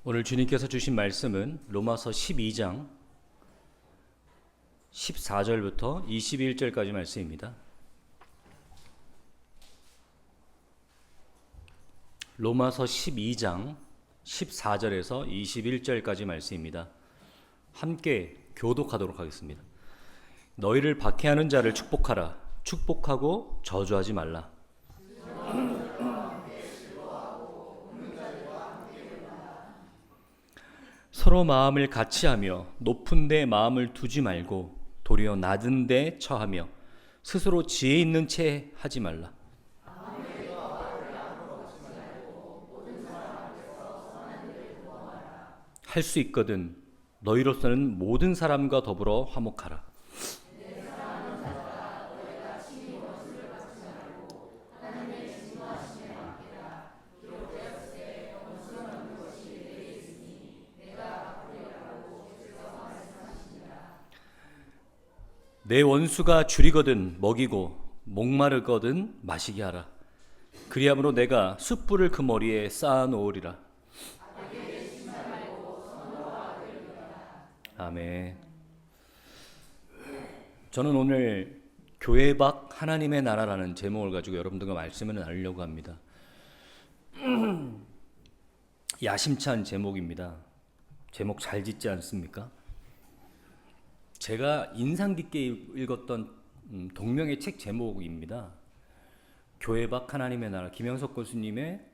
오늘 주님께서 주신 말씀은 로마서 12장 14절부터 21절까지 말씀입니다. 로마서 12장 14절에서 21절까지 말씀입니다. 함께 교독하도록 하겠습니다. 너희를 박해하는 자를 축복하라. 축복하고 저주하지 말라. 서로 마음을 같이하며 높은 데 마음을 두지 말고 도리어 낮은 데 처하며 스스로 지혜 있는 채 하지 말라. 할 수 있거든 너희로서는 모든 사람과 더불어 화목하라. 내 원수가 줄이거든 먹이고 목마르거든 마시게 하라. 그리함으로 내가 숯불을 그 머리에 쌓아 놓으리라. 아멘. 저는 오늘 교회 밖 하나님의 나라라는 제목을 가지고 여러분들과 말씀을 나누려고 합니다. 야심찬 제목입니다. 제목 잘 짓지 않습니까? 제가 인상 깊게 읽었던 동명의 책 제목입니다. 교회 밖 하나님의 나라, 김영석 교수님의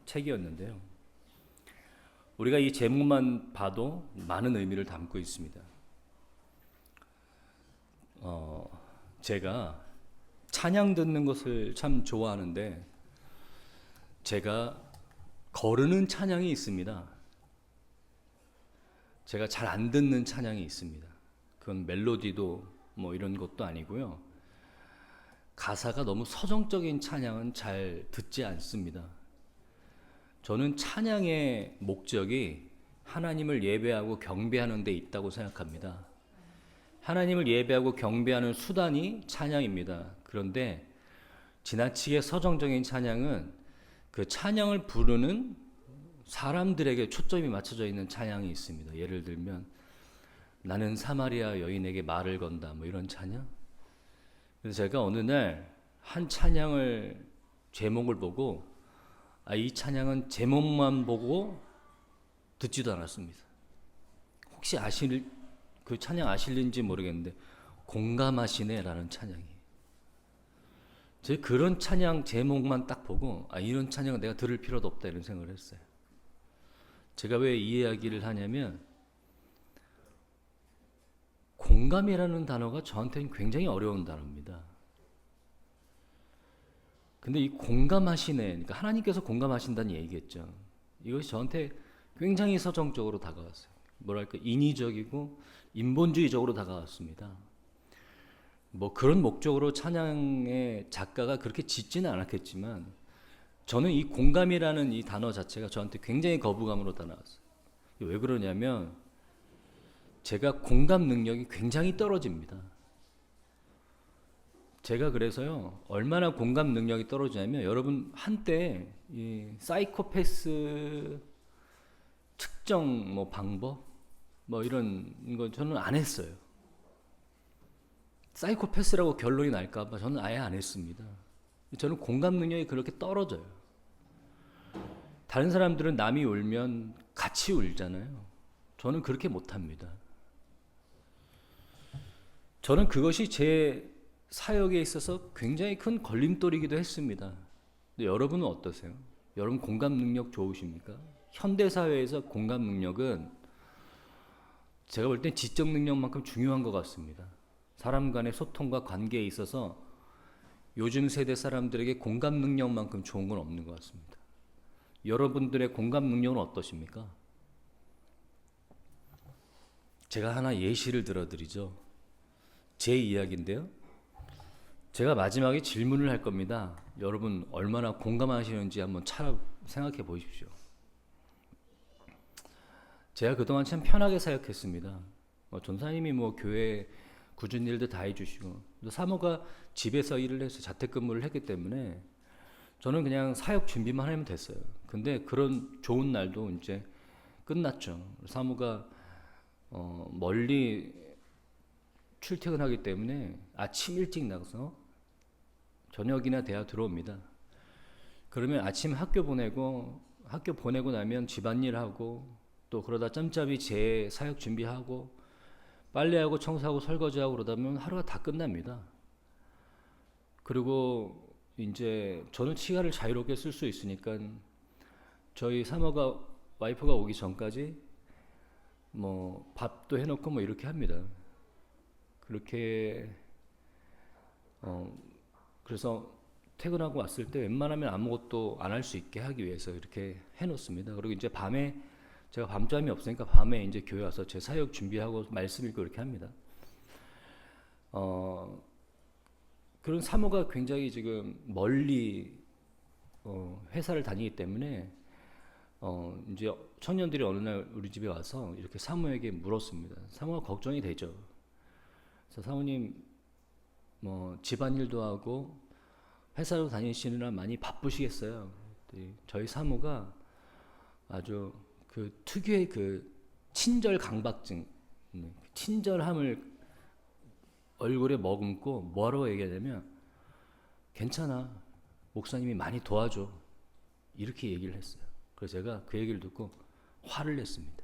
책이었는데요. 우리가 이 제목만 봐도 많은 의미를 담고 있습니다. 제가 찬양 듣는 것을 참 좋아하는데 제가 거르는 찬양이 있습니다. 제가 잘 안 듣는 찬양이 있습니다. 그건 멜로디도 뭐 이런 것도 아니고요. 가사가 너무 서정적인 찬양은 잘 듣지 않습니다. 저는 찬양의 목적이 하나님을 예배하고 경배하는 데 있다고 생각합니다. 하나님을 예배하고 경배하는 수단이 찬양입니다. 그런데 지나치게 서정적인 찬양은 그 찬양을 부르는 사람들에게 초점이 맞춰져 있는 찬양이 있습니다. 예를 들면 나는 사마리아 여인에게 말을 건다 뭐 이런 찬양. 그래서 제가 어느 날 한 찬양을 제목을 보고 이 찬양은 제목만 보고 듣지도 않았습니다. 혹시 그 찬양 아실는지 모르겠는데 공감하시네라는 찬양이에요. 제가 그런 찬양 제목만 딱 보고 이런 찬양은 내가 들을 필요도 없다 이런 생각을 했어요. 제가 왜 이 이야기를 하냐면 공감이라는 단어가 저한테는 굉장히 어려운 단어입니다. 근데 이 공감하시네, 그러니까 하나님께서 공감하신다는 얘기겠죠. 이것이 저한테 굉장히 서정적으로 다가왔어요. 뭐랄까 인위적이고 인본주의적으로 다가왔습니다. 뭐 그런 목적으로 찬양의 작가가 그렇게 짓지는 않았겠지만 저는 이 공감이라는 이 단어 자체가 저한테 굉장히 거부감으로 다가왔어요. 왜 그러냐면 제가 공감 능력이 굉장히 떨어집니다. 제가 그래서요 얼마나 공감 능력이 떨어지냐면 여러분 한때 이 사이코패스 특정 뭐 방법 뭐 이런 거 저는 안 했어요. 사이코패스라고 결론이 날까봐 저는 아예 안 했습니다. 저는 공감 능력이 그렇게 떨어져요. 다른 사람들은 남이 울면 같이 울잖아요. 저는 그렇게 못합니다. 저는 그것이 제 사역에 있어서 굉장히 큰 걸림돌이기도 했습니다. 근데 여러분은 어떠세요? 여러분 공감 능력 좋으십니까? 현대사회에서 공감 능력은 제가 볼 땐 지적 능력만큼 중요한 것 같습니다. 사람 간의 소통과 관계에 있어서 요즘 세대 사람들에게 공감 능력만큼 좋은 건 없는 것 같습니다. 여러분들의 공감 능력은 어떠십니까? 제가 하나 예시를 들어드리죠. 제 이야기인데요. 제가 마지막에 질문을 할 겁니다. 여러분 얼마나 공감하시는지 한번 생각해 보십시오. 제가 그동안 참 편하게 사역했습니다. 전사님이 교회 굳은 일도 다 해주시고 사모가 집에서 일을 해서 자택근무를 했기 때문에 저는 그냥 사역 준비만 하면 됐어요. 근데 그런 좋은 날도 이제 끝났죠. 사모가 멀리 출퇴근하기 때문에 아침 일찍 나가서 저녁이나 돼야 들어옵니다. 그러면 아침 학교 보내고 나면 집안일 하고 또 그러다 짬짬이 제 사역 준비하고 빨래하고 청소하고 설거지하고 그러다 보면 하루가 다 끝납니다. 그리고 이제 저는 시간을 자유롭게 쓸 수 있으니까 저희 사모가 와이프가 오기 전까지 뭐 밥도 해놓고 뭐 이렇게 합니다. 그렇게 그래서 퇴근하고 왔을 때 웬만하면 아무것도 안 할 수 있게 하기 위해서 이렇게 해놓습니다. 그리고 이제 밤에 제가 밤잠이 없으니까 밤에 이제 교회 와서 제 사역 준비하고 말씀 읽고 이렇게 합니다. 그런 사모가 굉장히 지금 멀리 회사를 다니기 때문에 이제 청년들이 어느 날 우리 집에 와서 이렇게 사모에게 물었습니다. 사모가 걱정이 되죠. 그래서 사모님 뭐 집안일도 하고 회사로 다니시느라 많이 바쁘시겠어요. 저희 사모가 아주 그 특유의 그 친절 강박증, 친절함을 얼굴에 머금고 뭐라고 얘기하냐면 괜찮아, 목사님이 많이 도와줘, 이렇게 얘기를 했어요. 그래서 제가 그 얘기를 듣고 화를 냈습니다.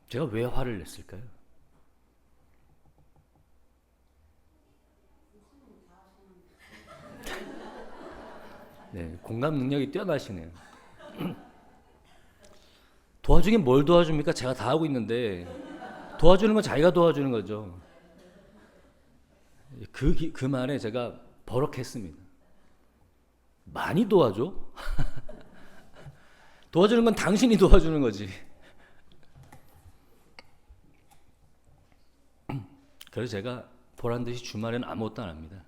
제가 왜 화를 냈을까요? 네, 공감 능력이 뛰어나시네요. 도와주긴 뭘 도와줍니까? 제가 다 하고 있는데 도와주는 건 자기가 도와주는 거죠. 그 말에 제가 버럭했습니다. 많이 도와줘? 도와주는 건 당신이 도와주는 거지. 그래서 제가 보란 듯이 주말에는 아무것도 안 합니다.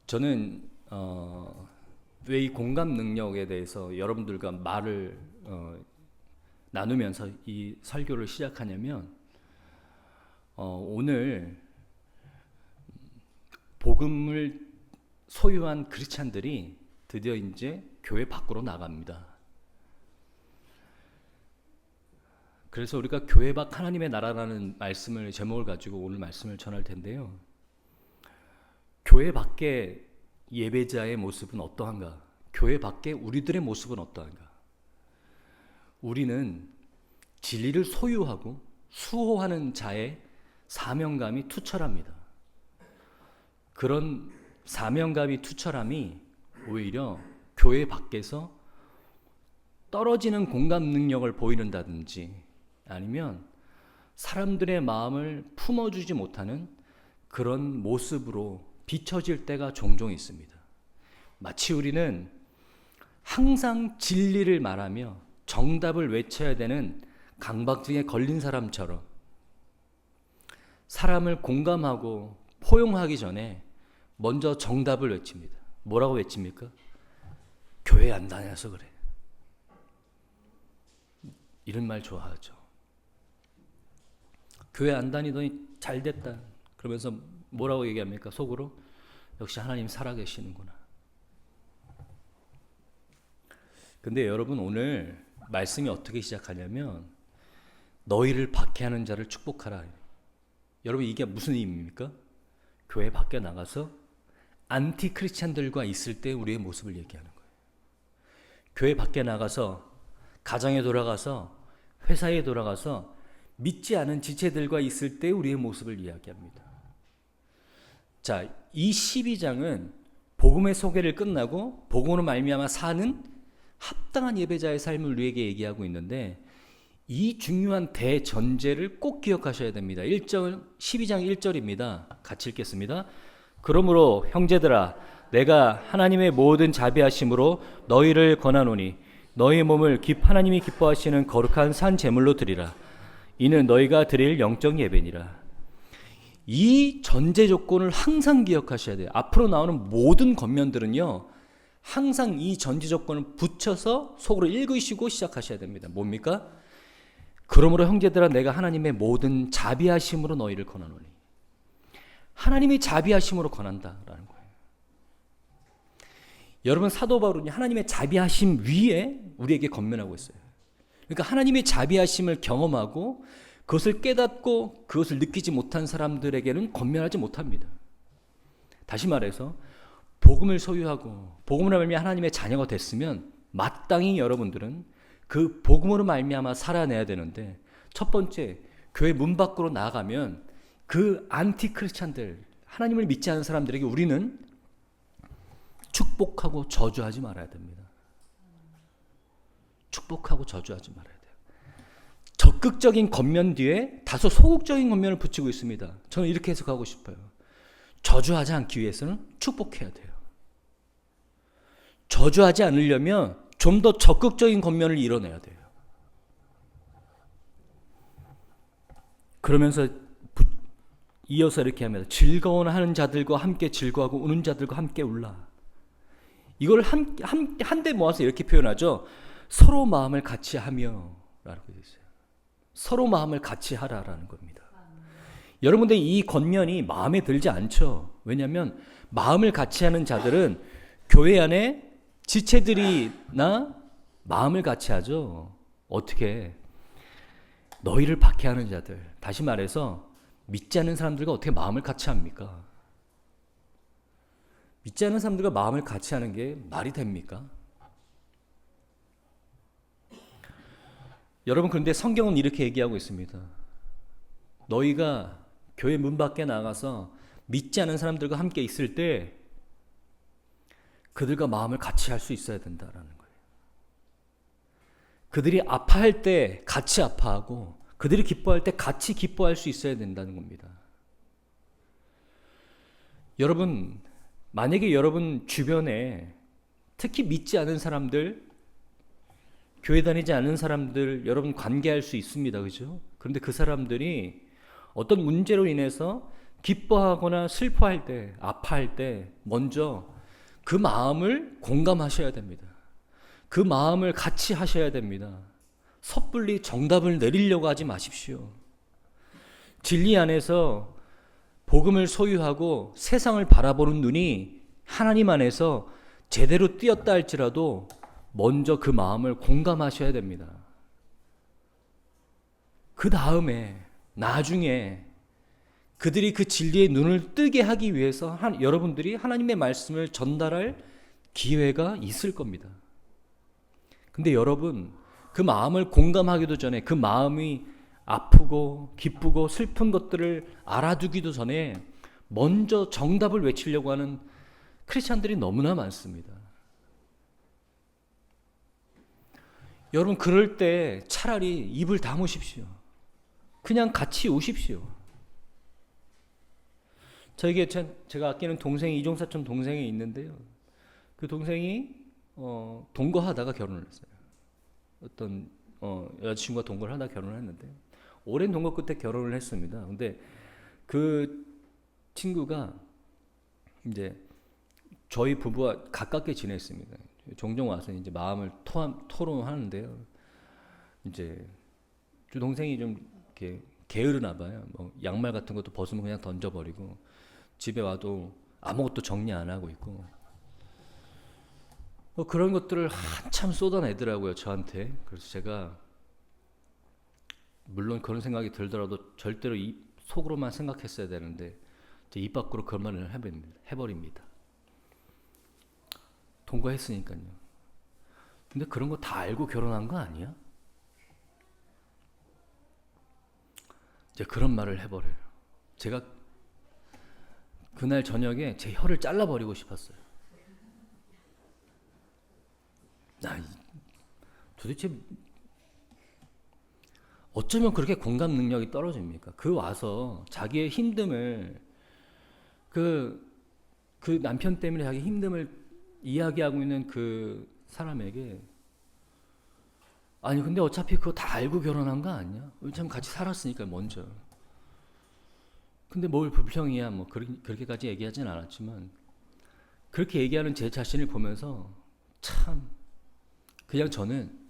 저는 왜 이 공감 능력에 대해서 여러분들과 말을 나누면서 이 설교를 시작하냐면 오늘 복음을 소유한 크리스찬들이 드디어 이제 교회 밖으로 나갑니다. 그래서 우리가 교회 밖 하나님의 나라라는 말씀을 제목을 가지고 오늘 말씀을 전할 텐데요. 교회 밖에 예배자의 모습은 어떠한가? 교회 밖에 우리들의 모습은 어떠한가? 우리는 진리를 소유하고 수호하는 자의 사명감이 투철합니다. 그런 사명감이 투철함이 오히려 교회 밖에서 떨어지는 공감 능력을 보이는다든지 아니면 사람들의 마음을 품어주지 못하는 그런 모습으로 비춰질 때가 종종 있습니다. 마치 우리는 항상 진리를 말하며 정답을 외쳐야 되는 강박증에 걸린 사람처럼 사람을 공감하고 포용하기 전에 먼저 정답을 외칩니다. 뭐라고 외칩니까? 교회 안 다녀서 그래. 이런 말 좋아하죠. 교회 안 다니더니 잘 됐다. 그러면서 뭐라고 얘기합니까? 속으로 역시 하나님 살아계시는구나. 근데 여러분 오늘 말씀이 어떻게 시작하냐면 너희를 박해하는 자를 축복하라. 여러분 이게 무슨 의미입니까? 교회 밖에 나가서 안티 크리스찬들과 있을 때 우리의 모습을 얘기하는 거예요. 교회 밖에 나가서 가정에 돌아가서 회사에 돌아가서 믿지 않은 지체들과 있을 때 우리의 모습을 이야기합니다. 자, 이 12장은 복음의 소개를 끝나고 복음으로 말미암아 사는 합당한 예배자의 삶을 우리에게 얘기하고 있는데 이 중요한 대전제를 꼭 기억하셔야 됩니다. 12장 1절입니다. 같이 읽겠습니다. 그러므로 형제들아 내가 하나님의 모든 자비하심으로 너희를 권하노니 너희 몸을 하나님이 기뻐하시는 거룩한 산 제물로 드리라. 이는 너희가 드릴 영적 예배니라. 이 전제 조건을 항상 기억하셔야 돼요. 앞으로 나오는 모든 겉면들은요 항상 이 전제 조건을 붙여서 속으로 읽으시고 시작하셔야 됩니다. 뭡니까? 그러므로 형제들아 내가 하나님의 모든 자비하심으로 너희를 권하노니. 하나님의 자비하심으로 권한다라는 거예요. 여러분, 사도 바울은 하나님의 자비하심 위에 우리에게 권면하고 있어요. 그러니까 하나님의 자비하심을 경험하고 그것을 깨닫고 그것을 느끼지 못한 사람들에게는 권면하지 못합니다. 다시 말해서 복음을 소유하고 복음으로 말미암아 하나님의 자녀가 됐으면 마땅히 여러분들은 그 복음으로 말미암아 살아내야 되는데, 첫 번째, 교회 문 밖으로 나가면 그 안티 크리스찬들, 하나님을 믿지 않는 사람들에게 우리는 축복하고 저주하지 말아야 됩니다. 축복하고 저주하지 말아야 돼요. 적극적인 겉면 뒤에 다소 소극적인 겉면을 붙이고 있습니다. 저는 이렇게 해석하고 싶어요. 저주하지 않기 위해서는 축복해야 돼요. 저주하지 않으려면 좀 더 적극적인 겉면을 이뤄내야 돼요. 그러면서 이어서 이렇게 합니다. 즐거워하는 자들과 함께 즐거워하고 우는 자들과 함께 울라. 이걸 한데 모아서 이렇게 표현하죠. 서로 마음을 같이 하며 라고 되어 있어요. 서로 마음을 같이 하라라는 겁니다. 여러분들 이 겉면이 마음에 들지 않죠. 왜냐하면 마음을 같이 하는 자들은 교회 안에 지체들이나 마음을 같이 하죠. 어떻게? 너희를 박해하는 자들. 다시 말해서 믿지 않는 사람들과 어떻게 마음을 같이 합니까? 믿지 않는 사람들과 마음을 같이 하는 게 말이 됩니까? 여러분, 그런데 성경은 이렇게 얘기하고 있습니다. 너희가 교회 문 밖에 나가서 믿지 않은 사람들과 함께 있을 때 그들과 마음을 같이 할 수 있어야 된다라는 거예요. 그들이 아파할 때 같이 아파하고 그들이 기뻐할 때 같이 기뻐할 수 있어야 된다는 겁니다. 여러분, 만약에 여러분 주변에 특히 믿지 않은 사람들, 교회 다니지 않는 사람들 여러분 관계할 수 있습니다. 그죠? 그런데 그 사람들이 어떤 문제로 인해서 기뻐하거나 슬퍼할 때, 아파할 때 먼저 그 마음을 공감하셔야 됩니다. 그 마음을 같이 하셔야 됩니다. 섣불리 정답을 내리려고 하지 마십시오. 진리 안에서 복음을 소유하고 세상을 바라보는 눈이 하나님 안에서 제대로 띄었다 할지라도 먼저 그 마음을 공감하셔야 됩니다. 그 다음에 나중에 그들이 그 진리의 눈을 뜨게 하기 위해서 여러분들이 하나님의 말씀을 전달할 기회가 있을 겁니다. 근데 여러분, 그 마음을 공감하기도 전에, 그 마음이 아프고 기쁘고 슬픈 것들을 알아두기도 전에 먼저 정답을 외치려고 하는 크리스찬들이 너무나 많습니다. 여러분, 그럴 때 차라리 입을 다무십시오. 그냥 같이 오십시오. 저에게 제가 아끼는 동생이, 이종사촌 동생이 있는데요. 그 동생이 동거하다가 결혼을 했어요. 어떤 여자친구가 동거를 하다 결혼을 했는데 오랜 동거 끝에 결혼을 했습니다. 근데 그 친구가 이제 저희 부부와 가깝게 지냈습니다. 종종 와서 이제 마음을 토론하는데요. 이제 주 동생이 좀 이렇게 게으르나 봐요. 뭐 양말 같은 것도 벗으면 그냥 던져버리고 집에 와도 아무것도 정리 안 하고 있고 그런 것들을 한참 쏟아내더라고요, 저한테. 그래서 제가 물론 그런 생각이 들더라도 절대로 속으로만 생각했어야 되는데 제 입 밖으로 그런 말을 해버립니다. 동거했으니까요. 근데 그런 거 다 알고 결혼한 거 아니야? 이제 그런 말을 해버려요. 제가 그날 저녁에 제 혀를 잘라버리고 싶었어요. 도대체 어쩌면 그렇게 공감 능력이 떨어집니까? 그 와서 자기의 힘듦을 그 남편 때문에 자기 힘듦을 이야기하고 있는 그 사람에게 아니 근데 어차피 그거 다 알고 결혼한 거 아니야? 참 같이 살았으니까 먼저. 근데 뭘 불평이야 뭐 그렇게까지 얘기하진 않았지만 그렇게 얘기하는 제 자신을 보면서 참 그냥 저는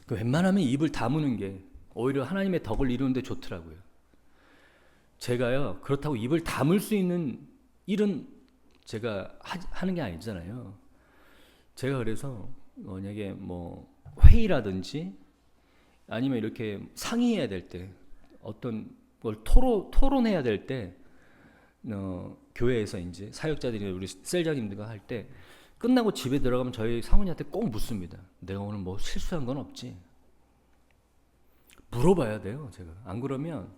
웬만하면 입을 다무는 게 오히려 하나님의 덕을 이루는 데 좋더라고요. 제가요 그렇다고 입을 다물 수 있는 일은 제가 하는 게 아니잖아요. 제가 그래서 만약에 뭐 회의라든지 아니면 이렇게 상의해야 될 때 어떤 걸 토론해야 될 때 교회에서 이제 사역자들이 우리 셀장님들과 할 때 끝나고 집에 들어가면 저희 사모님한테 꼭 묻습니다. 내가 오늘 뭐 실수한 건 없지? 물어봐야 돼요. 제가 안 그러면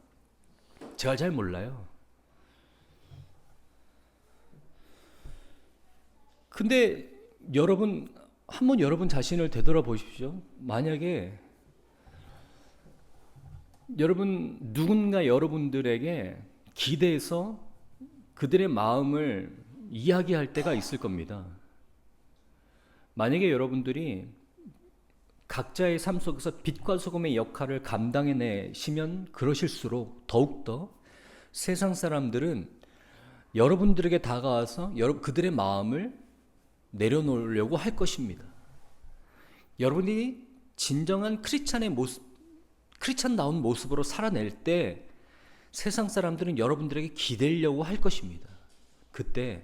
제가 잘 몰라요. 근데 여러분 한번 여러분 자신을 되돌아보십시오. 만약에 여러분 누군가 여러분들에게 기대서 그들의 마음을 이야기할 때가 있을 겁니다. 만약에 여러분들이 각자의 삶 속에서 빛과 소금의 역할을 감당해내시면 그러실수록 더욱더 세상 사람들은 여러분들에게 다가와서 그들의 마음을 내려놓으려고 할 것입니다. 여러분이 진정한 크리스찬다운 모습으로 살아낼 때 세상 사람들은 여러분들에게 기대려고 할 것입니다. 그때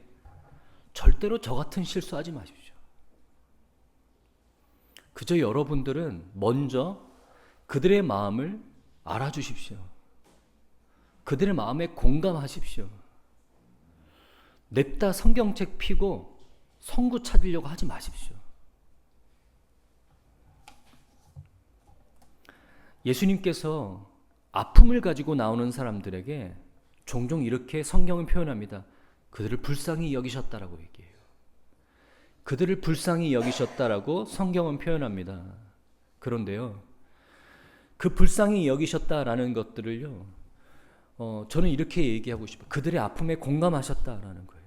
절대로 저 같은 실수하지 마십시오. 그저 여러분들은 먼저 그들의 마음을 알아주십시오. 그들의 마음에 공감하십시오. 냅다 성경책 피고 성구 찾으려고 하지 마십시오. 예수님께서 아픔을 가지고 나오는 사람들에게 종종 이렇게 성경은 표현합니다. 그들을 불쌍히 여기셨다라고 얘기해요. 그들을 불쌍히 여기셨다라고 성경은 표현합니다. 그런데요, 그 불쌍히 여기셨다라는 것들을요, 저는 이렇게 얘기하고 싶어요. 그들의 아픔에 공감하셨다라는 거예요.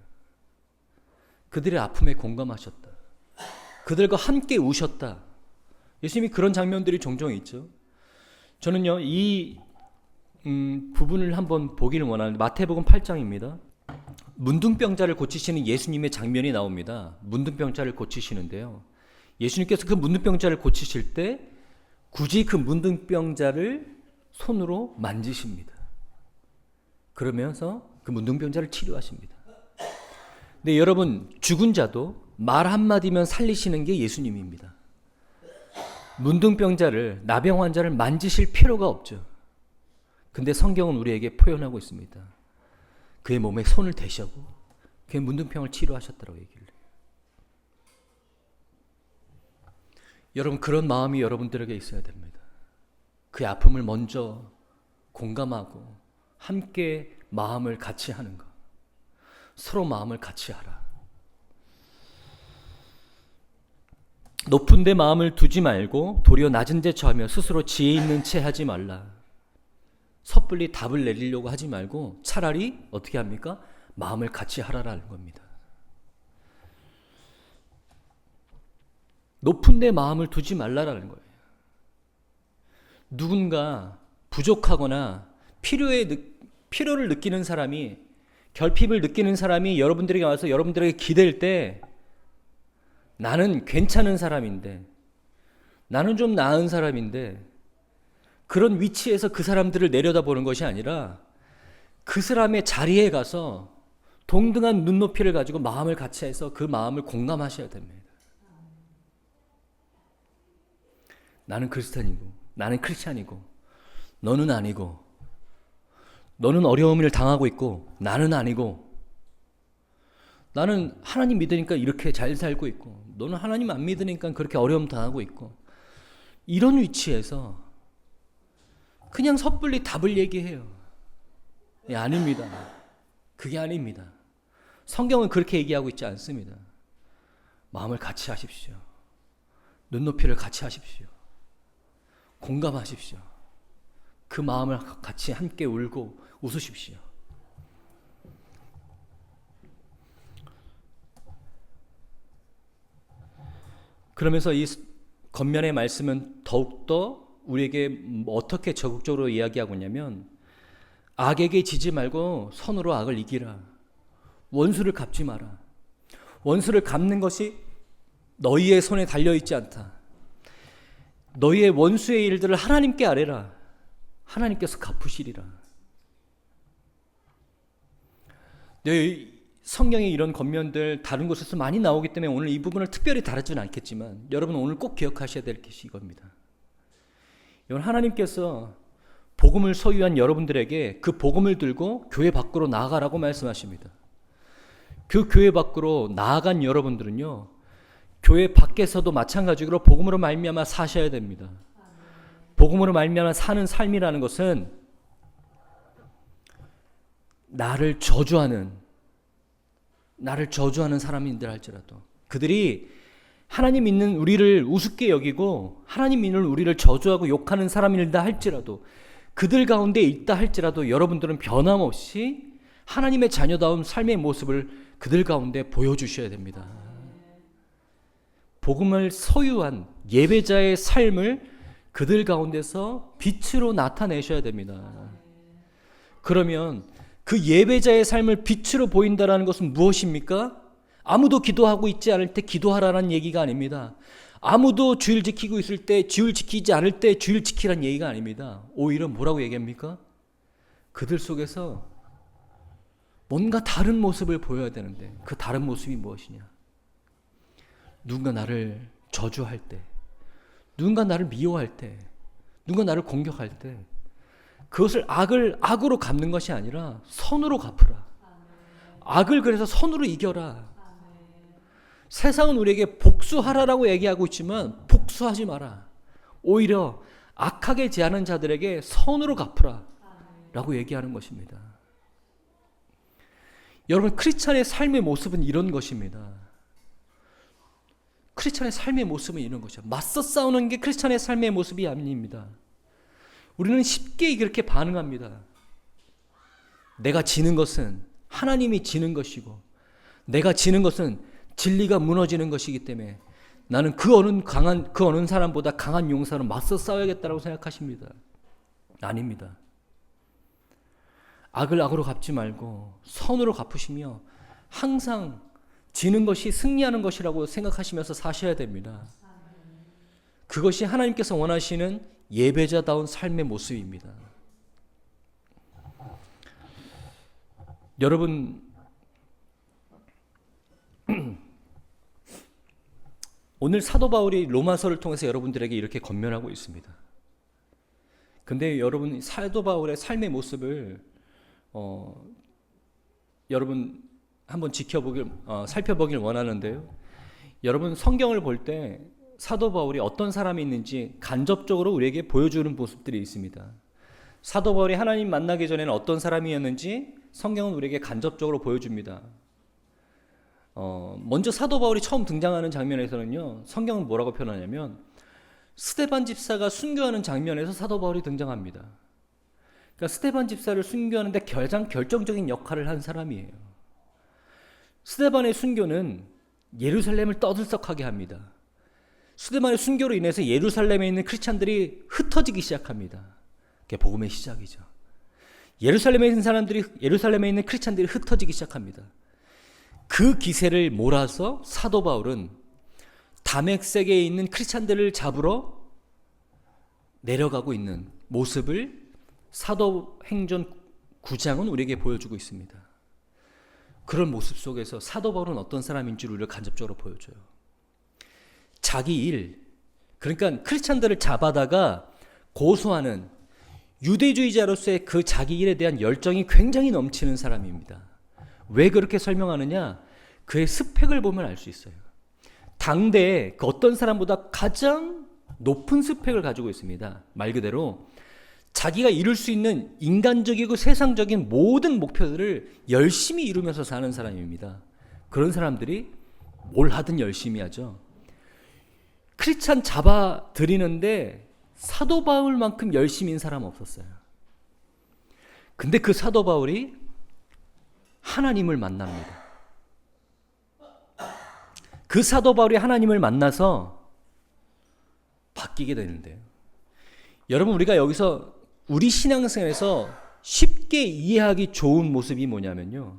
그들의 아픔에 공감하셨다. 그들과 함께 우셨다. 예수님이 그런 장면들이 종종 있죠. 저는요, 이 부분을 한번 보기를 원하는데 마태복음 8장입니다. 문둥병자를 고치시는 예수님의 장면이 나옵니다. 문둥병자를 고치시는데요. 예수님께서 그 문둥병자를 고치실 때 굳이 그 문둥병자를 손으로 만지십니다. 그러면서 그 문둥병자를 치료하십니다. 근데 여러분, 죽은 자도 말 한마디면 살리시는 게 예수님입니다. 문둥병자를, 나병 환자를 만지실 필요가 없죠. 근데 성경은 우리에게 표현하고 있습니다. 그의 몸에 손을 대시고 그의 문둥병을 치료하셨다고 얘기를 해요. 여러분, 그런 마음이 여러분들에게 있어야 됩니다. 그의 아픔을 먼저 공감하고 함께 마음을 같이 하는 것. 서로 마음을 같이 하라. 높은 데 마음을 두지 말고 도리어 낮은 데 처하며 스스로 지혜 있는 채 하지 말라. 섣불리 답을 내리려고 하지 말고 차라리 어떻게 합니까? 마음을 같이 하라라는 겁니다. 높은 데 마음을 두지 말라라는 거예요. 누군가 부족하거나 필요를 느끼는 사람이, 결핍을 느끼는 사람이 여러분들에게 와서 여러분들에게 기댈 때 나는 괜찮은 사람인데, 나는 좀 나은 사람인데, 그런 위치에서 그 사람들을 내려다보는 것이 아니라 그 사람의 자리에 가서 동등한 눈높이를 가지고 마음을 같이 해서 그 마음을 공감하셔야 됩니다. 나는 크리스찬이고, 나는 크리스찬이고, 너는 아니고, 너는 어려움을 당하고 있고, 나는 아니고, 나는 하나님 믿으니까 이렇게 잘 살고 있고, 너는 하나님 안 믿으니까 그렇게 어려움 당하고 있고, 이런 위치에서 그냥 섣불리 답을 얘기해요. 예, 아닙니다. 그게 아닙니다. 성경은 그렇게 얘기하고 있지 않습니다. 마음을 같이 하십시오. 눈높이를 같이 하십시오. 공감하십시오. 그 마음을 같이 함께 울고 웃으십시오. 그러면서 이 겉면의 말씀은 더욱더 우리에게 어떻게 적극적으로 이야기하고 있냐면, 악에게 지지 말고 선으로 악을 이기라. 원수를 갚지 마라. 원수를 갚는 것이 너희의 손에 달려있지 않다. 너희의 원수의 일들을 하나님께 아뢰라. 하나님께서 갚으시리라. 성경에 이런 겉면들 다른 곳에서 많이 나오기 때문에 오늘 이 부분을 특별히 다루지는 않겠지만 여러분 오늘 꼭 기억하셔야 될 것이 이겁니다. 여러분 하나님께서 복음을 소유한 여러분들에게 그 복음을 들고 교회 밖으로 나아가라고 말씀하십니다. 그 교회 밖으로 나아간 여러분들은요, 교회 밖에서도 마찬가지로 복음으로 말미암아 사셔야 됩니다. 복음으로 말미암아 사는 삶이라는 것은 나를 저주하는 사람인들 할지라도 그들이 하나님 믿는 우리를 우습게 여기고 하나님 믿는 우리를 저주하고 욕하는 사람이다 할지라도 그들 가운데 있다 할지라도 여러분들은 변함없이 하나님의 자녀다운 삶의 모습을 그들 가운데 보여주셔야 됩니다. 복음을 소유한 예배자의 삶을 그들 가운데서 빛으로 나타내셔야 됩니다. 그러면 그 예배자의 삶을 빛으로 보인다는 것은 무엇입니까? 아무도 기도하고 있지 않을 때 기도하라는 얘기가 아닙니다. 아무도 주일 지키고 있을 때 주일 지키지 않을 때 주일 지키라는 얘기가 아닙니다. 오히려 뭐라고 얘기합니까? 그들 속에서 뭔가 다른 모습을 보여야 되는데 그 다른 모습이 무엇이냐? 누군가 나를 저주할 때, 누군가 나를 미워할 때, 누군가 나를 공격할 때 그것을 악으로 갚는 것이 아니라 선으로 갚으라. 악을 그래서 선으로 이겨라. 세상은 우리에게 복수하라라고 얘기하고 있지만 복수하지 마라. 오히려 악하게 제하는 자들에게 선으로 갚으라 라고 얘기하는 것입니다. 여러분 크리스찬의 삶의 모습은 이런 것입니다. 크리스찬의 삶의 모습은 이런 것이죠. 맞서 싸우는 게 크리스찬의 삶의 모습이 아닙니다. 우리는 쉽게 그렇게 반응합니다. 내가 지는 것은 하나님이 지는 것이고 내가 지는 것은 진리가 무너지는 것이기 때문에 나는 그 어느 사람보다 강한 용사로 맞서 싸워야겠다고 생각하십니다. 아닙니다. 악을 악으로 갚지 말고 선으로 갚으시며 항상 지는 것이 승리하는 것이라고 생각하시면서 사셔야 됩니다. 그것이 하나님께서 원하시는 예배자다운 삶의 모습입니다. 여러분 오늘 사도 바울이 로마서를 통해서 여러분들에게 이렇게 권면하고 있습니다. 근데 여러분 사도 바울의 삶의 모습을 여러분 한번 살펴보길 원하는데요. 여러분 성경을 볼 때 사도 바울이 어떤 사람이 있는지 간접적으로 우리에게 보여주는 모습들이 있습니다. 사도 바울이 하나님 만나기 전에는 어떤 사람이었는지 성경은 우리에게 간접적으로 보여줍니다. 먼저 사도 바울이 처음 등장하는 장면에서는요, 성경은 뭐라고 표현하냐면 스데반 집사가 순교하는 장면에서 사도 바울이 등장합니다. 그러니까 스데반 집사를 순교하는데 가장 결정적인 역할을 한 사람이에요. 스데반의 순교는 예루살렘을 떠들썩하게 합니다. 스데반의 순교로 인해서 예루살렘에 있는 크리스찬들이 흩어지기 시작합니다. 그게 복음의 시작이죠. 예루살렘에 있는 크리스찬들이 흩어지기 시작합니다. 그 기세를 몰아서 사도 바울은 다메섹에 있는 크리스찬들을 잡으러 내려가고 있는 모습을 사도행전 9장은 우리에게 보여주고 있습니다. 그런 모습 속에서 사도 바울은 어떤 사람인지 우리를 간접적으로 보여줘요. 자기 일, 그러니까 크리스찬들을 잡아다가 고소하는 유대주의자로서의 그 자기 일에 대한 열정이 굉장히 넘치는 사람입니다. 왜 그렇게 설명하느냐? 그의 스펙을 보면 알 수 있어요. 당대에 그 어떤 사람보다 가장 높은 스펙을 가지고 있습니다. 말 그대로 자기가 이룰 수 있는 인간적이고 세상적인 모든 목표들을 열심히 이루면서 사는 사람입니다. 그런 사람들이 뭘 하든 열심히 하죠. 크리스찬 잡아들이는데 사도 바울만큼 열심인 사람 없었어요. 근데 그 사도 바울이 하나님을 만납니다. 그 사도 바울이 하나님을 만나서 바뀌게 되는데요. 여러분 우리가 여기서 우리 신앙생활에서 쉽게 이해하기 좋은 모습이 뭐냐면요.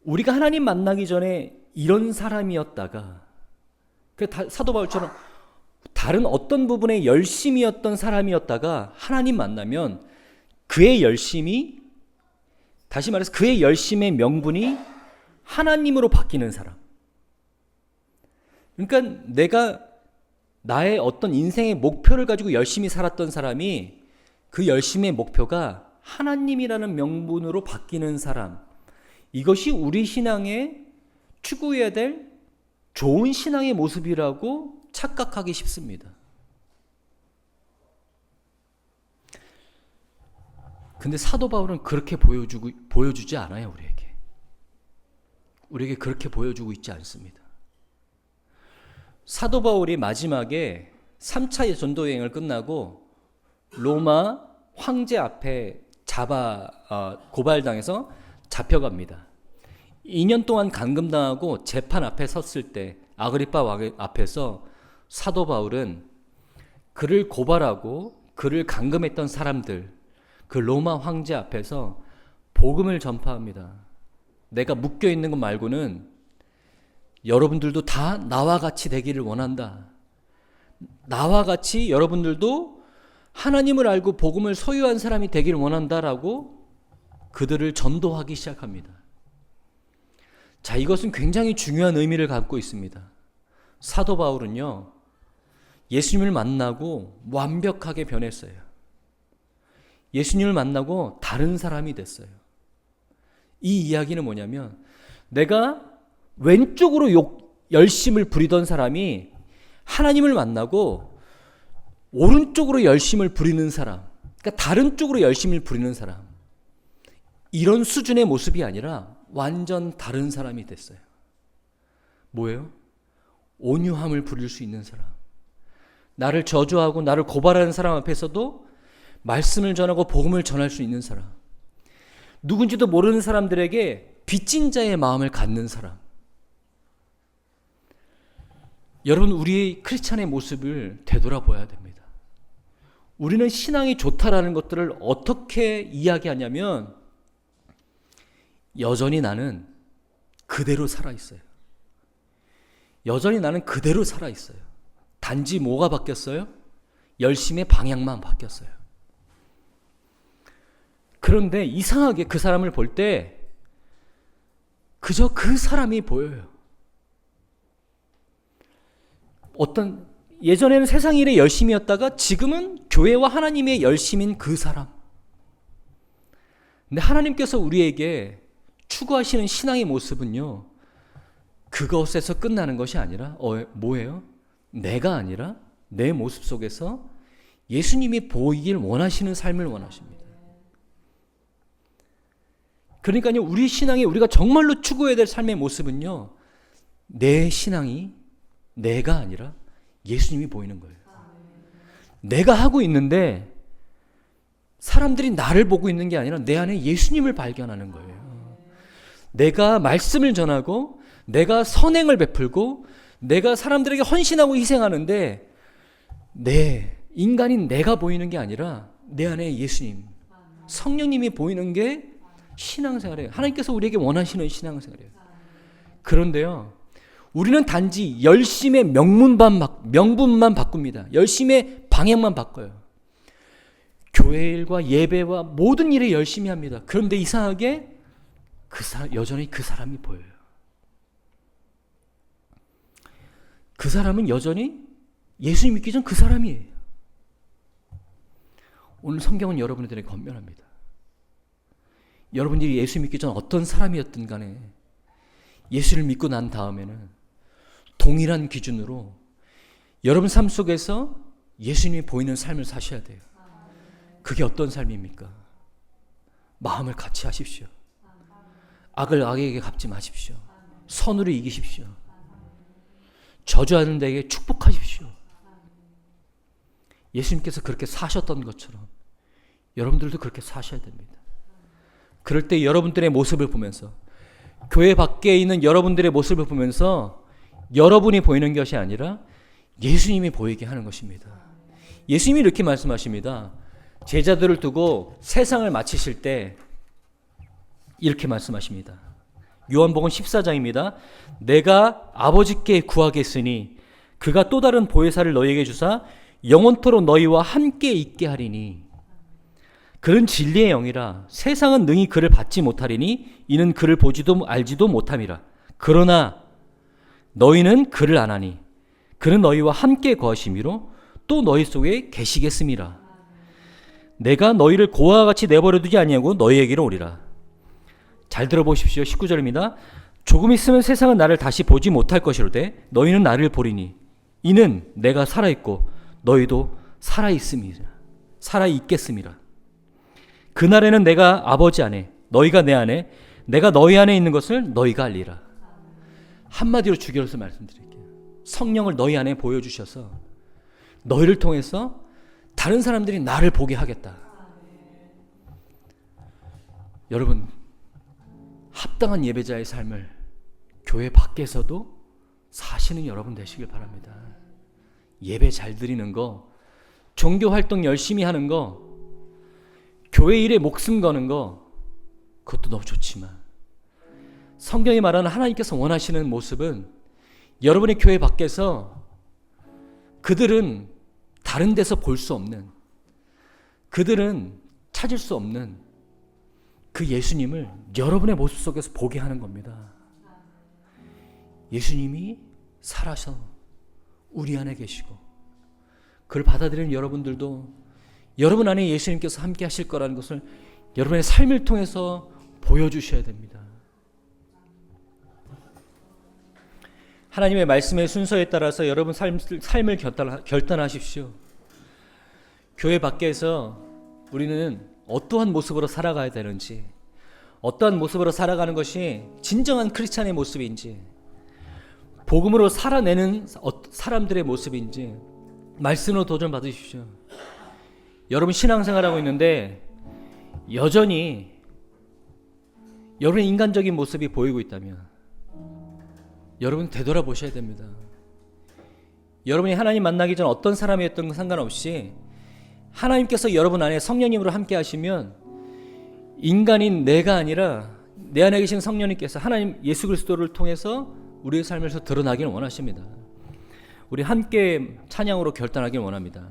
우리가 하나님 만나기 전에 이런 사람이었다가 사도 바울처럼 다른 어떤 부분에 열심이었던 사람이었다가 하나님 만나면 그의 열심이 다시 말해서 그의 열심의 명분이 하나님으로 바뀌는 사람. 그러니까 내가 나의 어떤 인생의 목표를 가지고 열심히 살았던 사람이 그 열심의 목표가 하나님이라는 명분으로 바뀌는 사람. 이것이 우리 신앙에 추구해야 될 좋은 신앙의 모습이라고 착각하기 쉽습니다. 근데 사도 바울은 그렇게 보여주지 않아요, 우리에게. 우리에게 그렇게 보여주고 있지 않습니다. 사도 바울이 마지막에 3차 전도 여행을 끝나고 로마 황제 앞에 고발당해서 잡혀갑니다. 2년 동안 감금당하고 재판 앞에 섰을 때 아그리파 왕 앞에서 사도 바울은 그를 고발하고 그를 감금했던 사람들, 그 로마 황제 앞에서 복음을 전파합니다. 내가 묶여 있는 것 말고는 여러분들도 다 나와 같이 되기를 원한다. 나와 같이 여러분들도 하나님을 알고 복음을 소유한 사람이 되기를 원한다라고 그들을 전도하기 시작합니다. 자, 이것은 굉장히 중요한 의미를 갖고 있습니다. 사도 바울은요, 예수님을 만나고 완벽하게 변했어요. 예수님을 만나고 다른 사람이 됐어요. 이 이야기는 뭐냐면 내가 왼쪽으로 열심을 부리던 사람이 하나님을 만나고 오른쪽으로 열심을 부리는 사람, 그러니까 다른 쪽으로 열심을 부리는 사람, 이런 수준의 모습이 아니라 완전 다른 사람이 됐어요. 뭐예요? 온유함을 부릴 수 있는 사람. 나를 저주하고 나를 고발하는 사람 앞에서도 말씀을 전하고 복음을 전할 수 있는 사람. 누군지도 모르는 사람들에게 빚진 자의 마음을 갖는 사람. 여러분, 우리의 크리스찬의 모습을 되돌아봐야 됩니다. 우리는 신앙이 좋다라는 것들을 어떻게 이야기하냐면 여전히 나는 그대로 살아있어요. 여전히 나는 그대로 살아있어요. 단지 뭐가 바뀌었어요? 열심의 방향만 바뀌었어요. 그런데 이상하게 그 사람을 볼 때 그저 그 사람이 보여요. 예전에는 세상 일에 열심이었다가 지금은 교회와 하나님의 열심인 그 사람. 근데 하나님께서 우리에게 추구하시는 신앙의 모습은요, 그것에서 끝나는 것이 아니라 뭐예요? 내가 아니라 내 모습 속에서 예수님이 보이길 원하시는 삶을 원하십니다. 그러니까요, 우리 신앙에 우리가 정말로 추구해야 될 삶의 모습은요, 내 신앙이 내가 아니라 예수님이 보이는 거예요. 내가 하고 있는데 사람들이 나를 보고 있는 게 아니라 내 안에 예수님을 발견하는 거예요. 내가 말씀을 전하고 내가 선행을 베풀고 내가 사람들에게 헌신하고 희생하는데 인간인 내가 보이는 게 아니라 내 안에 예수님, 성령님이 보이는 게 신앙생활이에요. 하나님께서 우리에게 원하시는 신앙생활이에요. 그런데요, 우리는 단지 열심의 명분만 바꿉니다. 열심의 방향만 바꿔요. 교회 일과 예배와 모든 일에 열심히 합니다. 그런데 이상하게 여전히 그 사람이 보여요. 그 사람은 여전히 예수님 믿기 전 그 사람이에요. 오늘 성경은 여러분들에게 권면합니다. 여러분들이 예수 믿기 전 어떤 사람이었든 간에 예수를 믿고 난 다음에는 동일한 기준으로 여러분 삶 속에서 예수님이 보이는 삶을 사셔야 돼요. 그게 어떤 삶입니까? 마음을 같이 하십시오. 악을 악에게 갚지 마십시오. 선으로 이기십시오. 저주하는 데에게 축복하십시오. 예수님께서 그렇게 사셨던 것처럼 여러분들도 그렇게 사셔야 됩니다. 그럴 때 여러분들의 모습을 보면서, 교회 밖에 있는 여러분들의 모습을 보면서 여러분이 보이는 것이 아니라 예수님이 보이게 하는 것입니다. 예수님이 이렇게 말씀하십니다. 제자들을 두고 세상을 마치실 때 이렇게 말씀하십니다. 요한복음 14장입니다. 내가 아버지께 구하겠으니 그가 또 다른 보혜사를 너희에게 주사 영원토록 너희와 함께 있게 하리니. 그는 진리의 영이라 세상은 능히 그를 받지 못하리니 이는 그를 보지도 알지도 못함이라. 그러나 너희는 그를 아나니 그는 너희와 함께 거하심이로 또 너희 속에 계시겠음이라. 내가 너희를 고아와 같이 내버려 두지 아니하고 너희에게로 오리라. 잘 들어보십시오. 19절입니다. 조금 있으면 세상은 나를 다시 보지 못할 것이로되 너희는 나를 보리니 이는 내가 살아있고 너희도 살아있겠음이라. 그날에는 내가 아버지 안에 너희가 내 안에 내가 너희 안에 있는 것을 너희가 알리라. 한마디로 주결해서 말씀드릴게요. 성령을 너희 안에 보여주셔서 너희를 통해서 다른 사람들이 나를 보게 하겠다. 여러분, 합당한 예배자의 삶을 교회 밖에서도 사시는 여러분 되시길 바랍니다. 예배 잘 드리는 거, 종교 활동 열심히 하는 거, 교회 일에 목숨 거는 거, 그것도 너무 좋지만 성경이 말하는 하나님께서 원하시는 모습은 여러분의 교회 밖에서 그들은 다른 데서 볼 수 없는, 그들은 찾을 수 없는 그 예수님을 여러분의 모습 속에서 보게 하는 겁니다. 예수님이 살아서 우리 안에 계시고 그걸 받아들이는 여러분들도 여러분 안에 예수님께서 함께 하실 거라는 것을 여러분의 삶을 통해서 보여주셔야 됩니다. 하나님의 말씀의 순서에 따라서 여러분 삶을 결단하십시오. 교회 밖에서 우리는 어떠한 모습으로 살아가야 되는지, 어떠한 모습으로 살아가는 것이 진정한 크리스찬의 모습인지, 복음으로 살아내는 사람들의 모습인지 말씀으로 도전 받으십시오. 여러분 신앙생활하고 있는데 여전히 여러분의 인간적인 모습이 보이고 있다면 여러분 되돌아보셔야 됩니다. 여러분이 하나님 만나기 전 어떤 사람이었던 건 상관없이 하나님께서 여러분 안에 성령님으로 함께 하시면 인간인 내가 아니라 내 안에 계신 성령님께서 하나님 예수 그리스도를 통해서 우리의 삶에서 드러나기를 원하십니다. 우리 함께 찬양으로 결단하기를 원합니다.